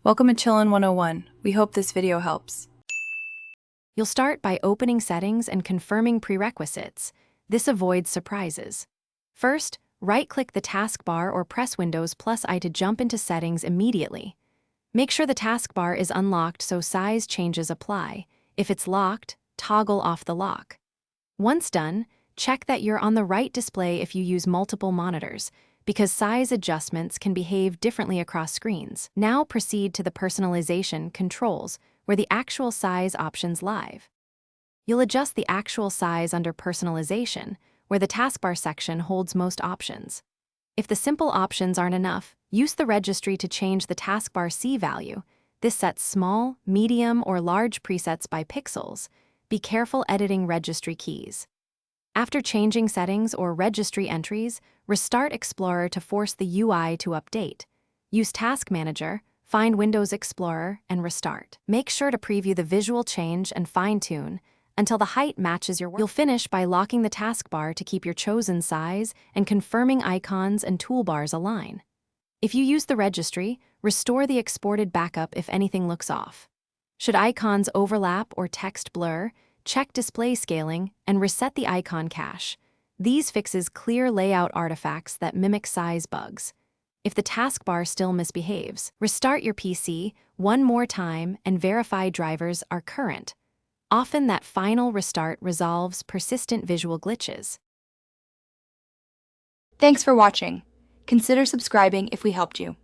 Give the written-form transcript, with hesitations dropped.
Welcome to Chillin' 101. We hope this video helps. You'll start by opening settings and confirming prerequisites. This avoids surprises. First, right-click the taskbar or press Windows +I to jump into settings immediately. Make sure the taskbar is unlocked so size changes apply. If it's locked, toggle off the lock. Once done, check that you're on the right display if you use multiple monitors, because size adjustments can behave differently across screens. Now proceed to the personalization controls, where the actual size options live. You'll adjust the actual size under personalization, where the taskbar section holds most options. If the simple options aren't enough, use the registry to change the taskbar C value. This sets small, medium, or large presets by pixels. Be careful editing registry keys. After changing settings or registry entries, restart Explorer to force the UI to update. Use Task Manager, find Windows Explorer, and restart. Make sure to preview the visual change and fine-tune until the height matches your work. You'll finish by locking the taskbar to keep your chosen size and confirming icons and toolbars align. If you use the registry, restore the exported backup if anything looks off. Should icons overlap or text blur, check display scaling and reset the icon cache. These fixes clear layout artifacts that mimic size bugs. If the taskbar still misbehaves, restart your PC one more time and verify drivers are current. Often that final restart resolves persistent visual glitches. Thanks for watching. Consider subscribing if we helped you.